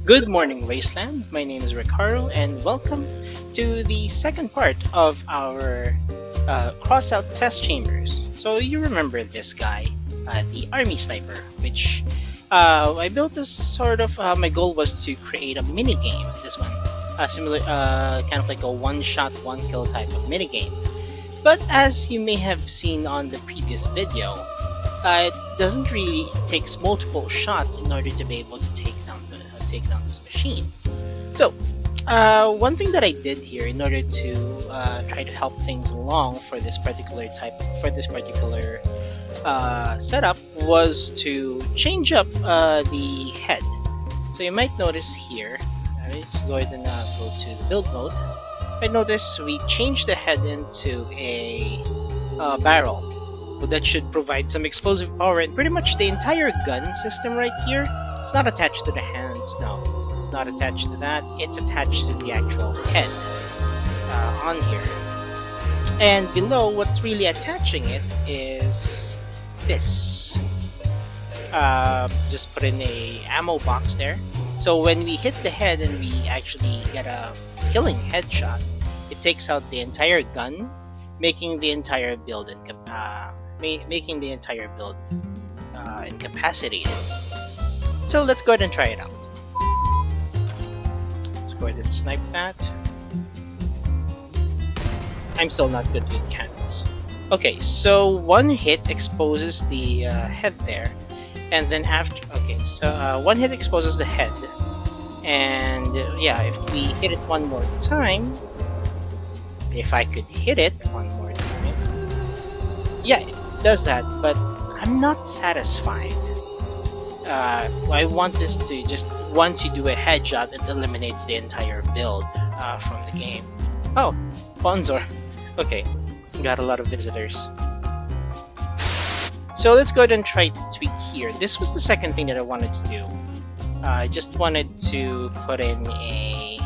Good morning, Wasteland. My name is Ricardo, and welcome to the second part of our Crossout test chambers. So you remember this guy, the army sniper, which I built this sort of. My goal was to create a mini game. This one, similar, kind of like a one-shot, one-kill type of mini game. But as you may have seen on the previous video, it doesn't really takes multiple shots in order to be able to take down this machine. So one thing that I did here in order to try to help things along for this particular setup was to change up the head. So you might notice here, let's go ahead and go to the build mode. I notice we changed the head into a barrel. So that should provide some explosive power, and pretty much the entire gun system right here, it's not attached to the hands, no. It's not attached to that, it's attached to the actual head on here. And below, what's really attaching it is this. Just put in a ammo box there. So when we hit the head and we actually get a killing headshot, it takes out the entire gun, making the entire build incapacitated. So let's go ahead and try it out. Let's go ahead and snipe that. I'm still not good with cannons. Okay, so one hit exposes the head there, and then after, okay, so one hit exposes the head, and yeah, if we hit it one more time, if I could hit it one more time, yeah, it does that, but I'm not satisfied. I want this to just, once you do a headshot, it eliminates the entire build from the game. Oh, Bonzor. Okay, got a lot of visitors. So let's go ahead and try to tweak here. This was the second thing that I wanted to do. I just wanted to put in a...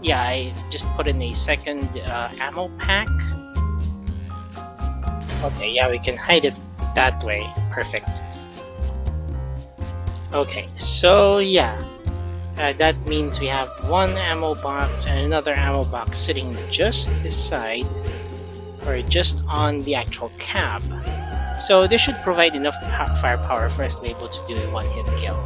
Yeah, I just put in a second ammo pack. Okay, yeah, we can hide it that way. Perfect. Okay, so yeah, that means we have one ammo box and another ammo box sitting just beside, or just on the actual cab. So this should provide enough firepower for us to be able to do a one-hit kill.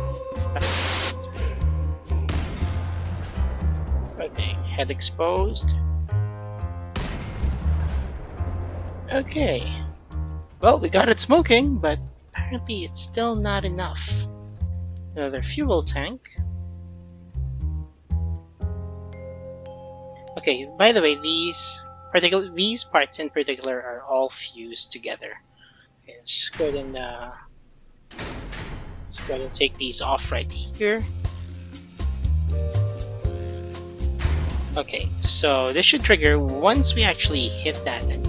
Okay, head exposed. Okay, well, we got it smoking, but apparently it's still not enough. Another fuel tank. Okay, by the way, these parts in particular are all fused together. Okay, let's just go ahead and take these off right here. Okay, so this should trigger once we actually hit that and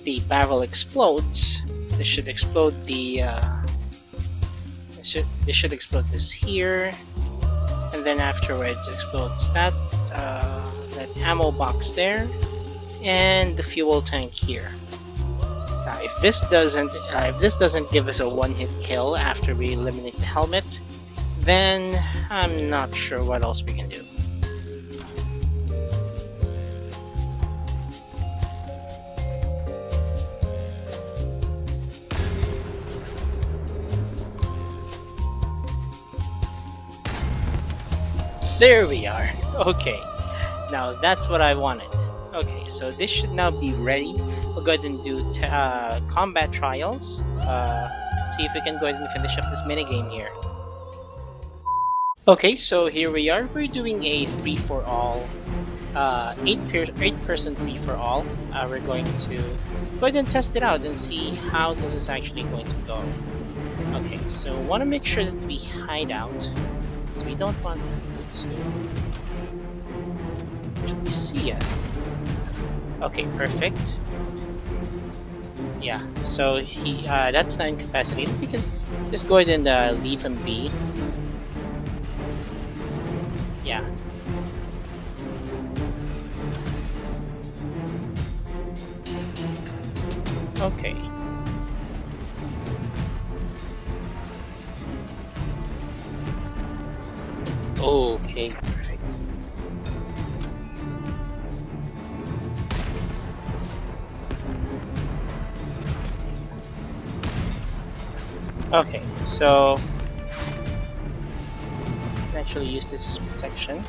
the barrel explodes. This should explode the this should explode this here, and then afterwards explodes that that ammo box there and the fuel tank here. If this doesn't give us a one-hit kill after we eliminate the helmet, then I'm not sure what else we can do. There we are. Okay, now that's what I wanted. Okay, so this should now be ready. We'll go ahead and do combat trials. See if we can go ahead and finish up this minigame here. Okay, so here we are. We're doing a free-for-all, 8-person free-for-all. We're going to go ahead and test it out and see how this is actually going to go. Okay, so want to make sure that we hide out, so we don't want to actually see us. Okay, perfect. Yeah, so he that's not incapacitated. We can just go ahead and leave him be. Yeah. Okay. Okay, perfect. Okay, so actually use this as protection.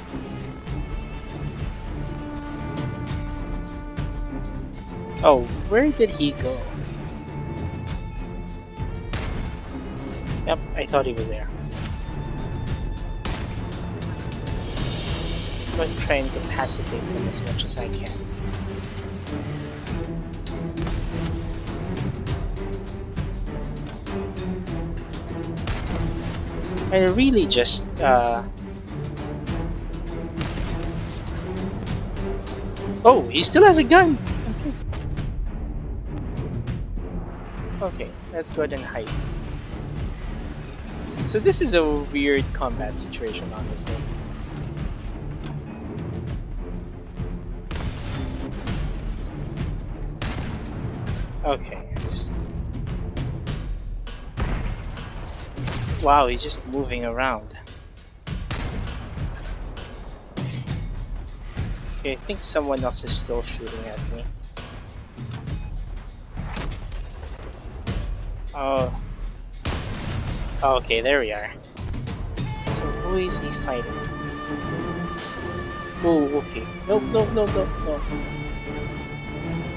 Oh, where did he go? Yep, I thought he was there. I'm going to try and capacitate them as much as I can. I really just oh, he still has a gun! Okay, let's go ahead and hide. So this is a weird combat situation, honestly. Okay. Wow, he's just moving around. Okay, I think someone else is still shooting at me. Oh. Okay, there we are. So who is he fighting? Oh, okay. Nope, nope, nope, nope, nope.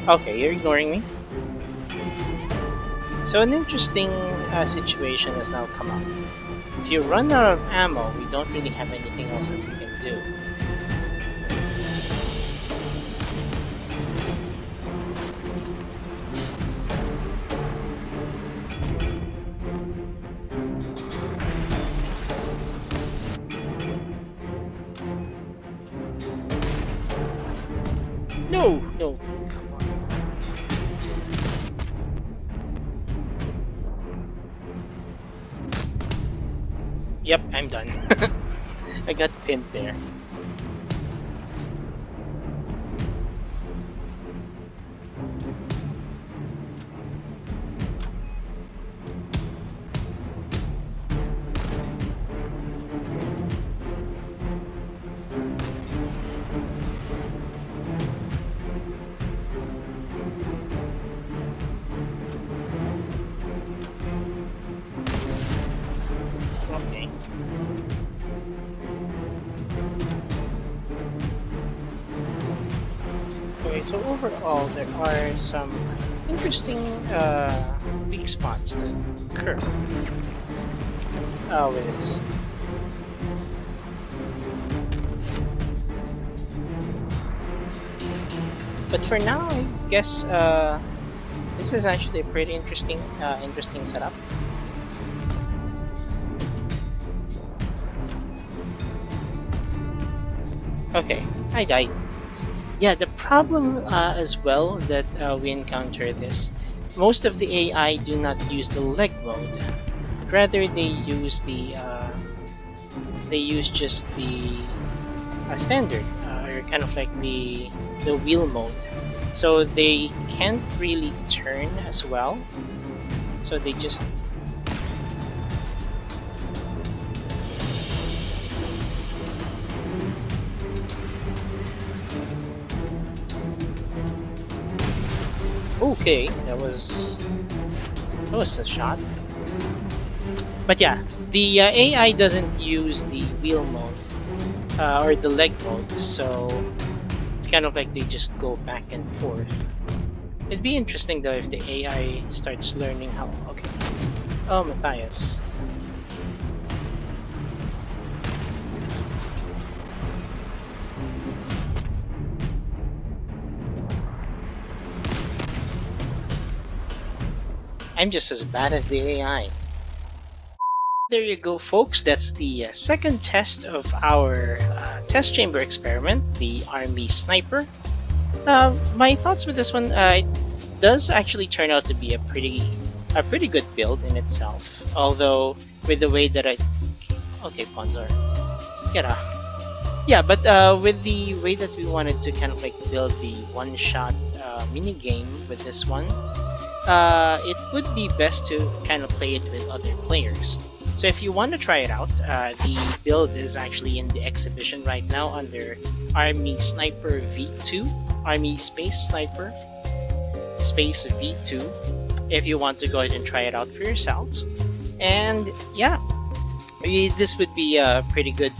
Okay, you're ignoring me. So an interesting situation has now come up. If you run out of ammo, we don't really have anything else that we can do. No, no, come on. Yep, I'm done. I got pinned there. Okay. Okay, so overall, there are some interesting weak spots that occur with this. But for now, I guess this is actually a pretty interesting setup. Okay, I died. Yeah, the problem as well that we encounter this, most of the AI do not use the leg mode. Rather, they use just the standard or kind of like the wheel mode. So they can't really turn as well. So they just okay. That was a shot. But yeah, the AI doesn't use the wheel mode or the leg mode, so it's kind of like they just go back and forth. It'd be interesting though if the AI starts learning how. Okay. Oh, Matthias. I'm just as bad as the AI. There you go, folks. That's the second test of our test chamber experiment, the Army Sniper. My thoughts with this one, it does actually turn out to be a pretty good build in itself. Although with the way that okay, Ponzor, just get out. Yeah, but with the way that we wanted to kind of like build the one-shot mini game with this one, it would be best to kind of play it with other players. So if you want to try it out, the build is actually in the exhibition right now under Army Sniper V2, Army Space Sniper Space V2. If you want to go ahead and try it out for yourselves, and yeah, this would be a pretty good,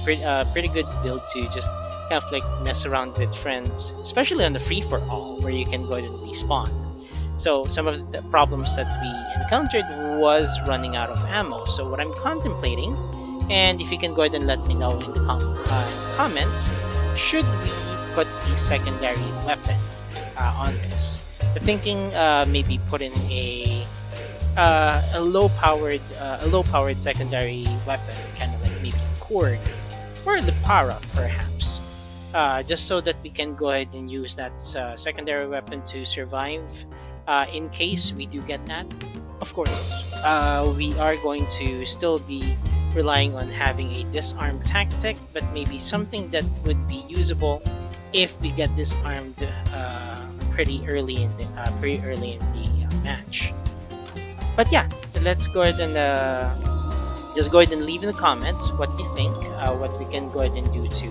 pretty good build to just kind of like mess around with friends, especially on the free for all where you can go ahead and respawn. So some of the problems that we encountered was running out of ammo. So what I'm contemplating, and if you can go ahead and let me know in the comments, should we put a secondary weapon on this? The thinking, maybe put in a low-powered secondary weapon, kind of like maybe cord or the para perhaps, just so that we can go ahead and use that secondary weapon to survive in case we do get that. Of course, we are going to still be relying on having a disarm tactic, but maybe something that would be usable if we get disarmed pretty early in the match. But yeah, let's go ahead and just go ahead and leave in the comments what you think, what we can go ahead and do to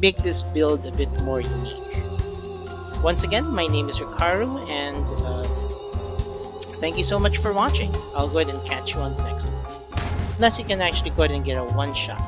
make this build a bit more unique. Once again, my name is Rikaru, and thank you so much for watching. I'll go ahead and catch you on the next one. Unless you can actually go ahead and get a one-shot.